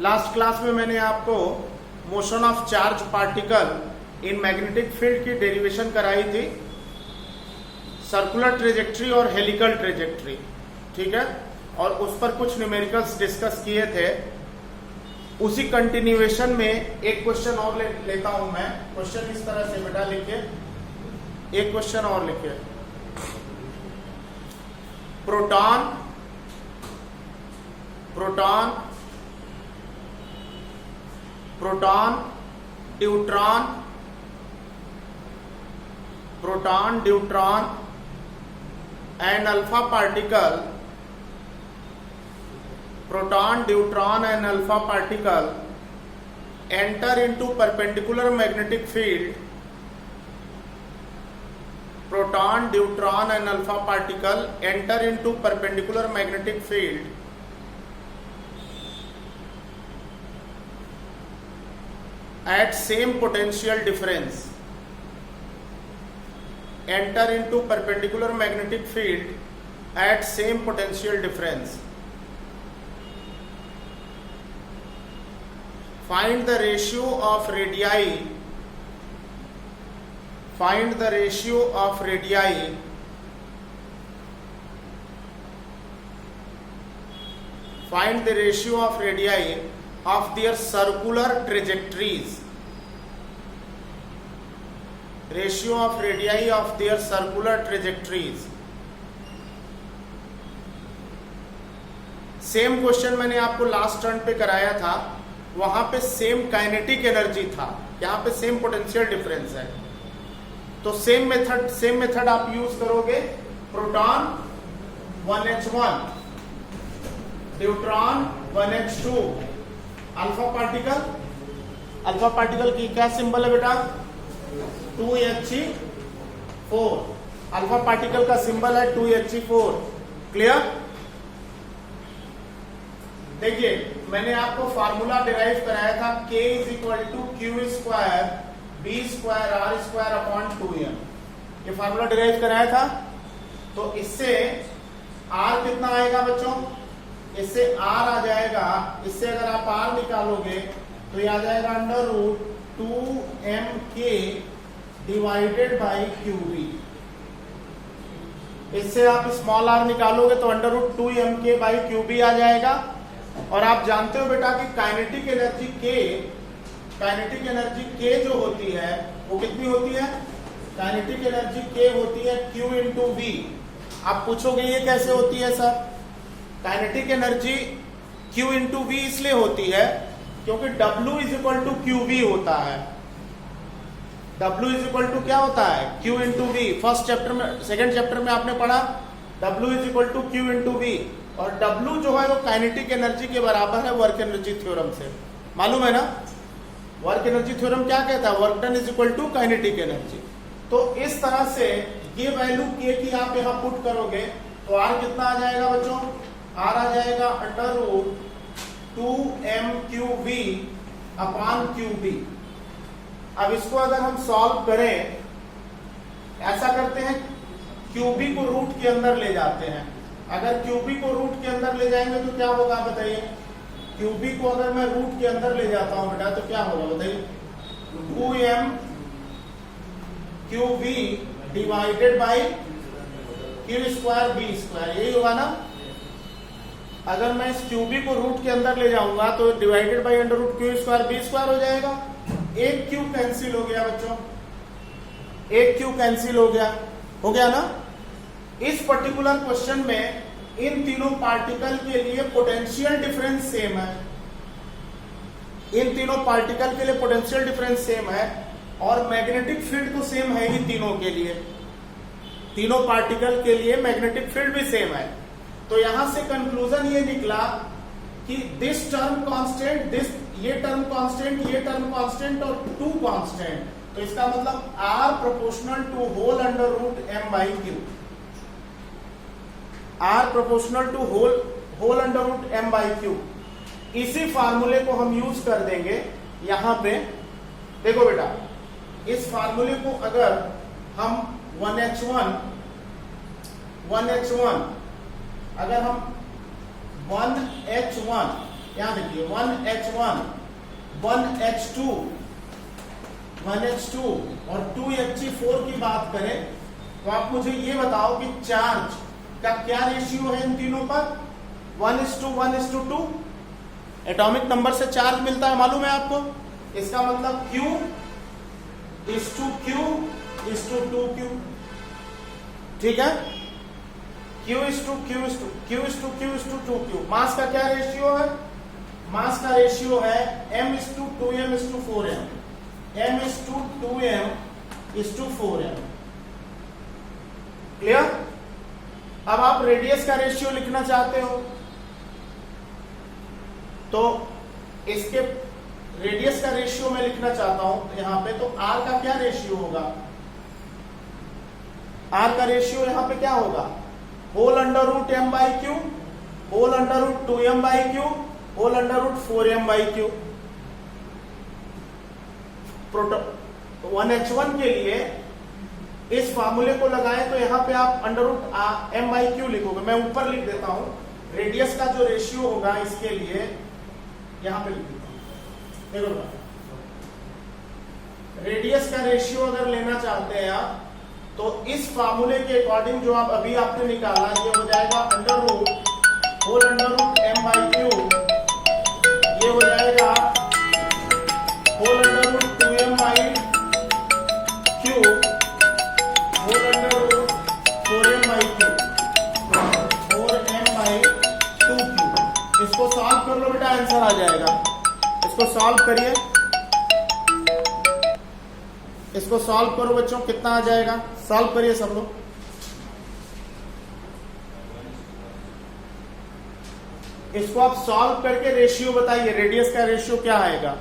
Last class में मैंने आपको motion of charge particle in magnetic field की डेरिवेशन कराई थी, सर्कुलर ट्रेजेक्ट्री और हेलिकल ट्रेजेक्ट्री, ठीक है, और उस पर कुछ न्यूमेरिकल्स डिस्कस किए थे। उसी कंटिन्यूएशन में एक क्वेश्चन और लेता हूं मैं। क्वेश्चन इस तरह से बेटा लिखिए, एक क्वेश्चन और लिखिए। Proton proton proton deuteron proton deuteron and alpha particle, proton, neutron and alpha particle enter into perpendicular magnetic field. Proton, neutron and alpha particle enter into perpendicular magnetic field at same potential difference. Enter into perpendicular magnetic field at same potential difference. Find the ratio of radii. Find the ratio of radii Find the ratio of radii of their circular trajectories. Ratio of radii of their circular trajectories. Same question मैंने आपको last turn पे कराया था, वहां पे same kinetic energy था, यहां पे सेम पोटेंशियल डिफरेंस है। तो सेम मेथड आप यूज करोगे। Proton 1h1, neutron 1h2, alpha particle की क्या सिंबल है बेटा? 2He4। अल्फा पार्टिकल का सिंबल है 2He4। क्लियर? देखिए, मैंने आपको फार्मूला डिराइव कराया था, K = Q² B² R² 2m। ये फार्मूला डिराइव कराया था। तो इससे R कितना आएगा बच्चों? इससे R आ जाएगा, इससे अगर आप R निकालोगे तो ये आ जाएगा √2mk डिवाइडेड बाई QB। इससे आप स्मॉल r निकालोगे तो √2mk बाई QB आ जाएगा। और आप जानते हो बेटा कि काइनेटिक एनर्जी K जो होती है वो कितनी होती है? काइनेटिक एनर्जी K होती है Q × V। आप पूछोगे ये कैसे होती है sir? Kinetic energy Q × V इसलिए होती है क्योंकि W = QV होता है। W = क्या होता है? Q × V। फर्स्ट चैप्टर में, सेकेंड चैप्टर में आपने पढ़ा W = Q × V। और W जो है वो काइनेटिक एनर्जी के बराबर है वर्क एनर्जी थ्योरम से। मालूम है ना? वर्क एनर्जी थ्योरम क्या कहता है? Work done = kinetic energy. तो इस तरह से ये वैल्यू K की आप यहां पुट करोगे तो R कितना आ जाएगा बच्चों? R आ जाएगा √2mQV/QB। अब इसको अगर हम सॉल्व करें, ऐसा करते हैं, QB को रूट के अंदर ले जाते हैं। अगर QB को रूट के अंदर ले जाएंगे तो क्या होगा बताइए? QB को अगर मैं रूट के अंदर ले जाता हूं बेटा तो क्या होगा बताइए? 2mQB divided by Q² B², यही होगा ना? अगर मैं इस QB को रूट के अंदर ले जाऊंगा तो डिवाइडेड बाई √Q² B² हो जाएगा। एक Q कैंसिल हो गया बच्चों, एक Q कैंसिल हो गया ना? इस पर्टिकुलर क्वेश्चन में इन तीनों पार्टिकल के लिए पोटेंशियल डिफरेंस सेम है। इन तीनों पार्टिकल के लिए पोटेंशियल डिफरेंस सेम है और मैग्नेटिक फील्ड तो सेम है ही तीनों के लिए। तीनों पार्टिकल के लिए मैग्नेटिक फील्ड भी सेम है। तो यहां से कंक्लूजन ये निकला कि दिस टर्म कांस्टेंट, ये टर्म कांस्टेंट और 2 कांस्टेंट। तो इसका मतलब R proportional to whole √m/Q। R proportional to whole √m/Q। इसी फार्मूले को हम यूज कर देंगे यहां पे। देखो बेटा, इस फार्मूले को अगर हम 1h1 अगर हम 1h1 यहां देखिए 1H1 1H2 1H2 और 2He4 की बात करें तो आप मुझे ये बताओ कि चार्ज का क्या रेशियो है इन तीनों पर 1:1:2। एटॉमिक नंबर से चार्ज मिलता है, मालूम है आपको। इसका मतलब Q:Q:2Q, ठीक है। Q:2Q:2Q। मास का क्या रेशियो है? मास का रेशियो है M:2M:4M, M:2M:4M। क्लियर। अब आप रेडियस का रेशियो लिखना चाहते हो तो इसके रेडियस का रेशियो मैं लिखना चाहता हूं यहां पे, तो R का क्या रेशियो होगा? R का रेशियो यहां पे क्या होगा? (m/q, (2m/q, (4m/q)। 1H1 के लिए इस फार्मूले को लगाएं तो यहां पे आप √m/q लिखोगे। मैं ऊपर लिख देता हूं, रेडियस का जो रेशियो होगा इसके लिए यहां पे लिख देता हूं। देखो रेडियस का रेशियो अगर लेना चाहते हैं आप तो इस फार्मूले के अकॉर्डिंग जो आप अभी आपने निकाला ये हो जाएगा √m/q, ये हो जाएगा (2m/q, (4m/2q)। इसको सॉल्व कर लो बेटा, आंसर आ जाएगा। इसको सॉल्व करिए, इसको सॉल्व करो बच्चों, कितना आ जाएगा? सॉल्व करिए सब लोग। इसको आप सॉल्व करके रेशियो बताइए, रेडियस का रेशियो क्या आएगा?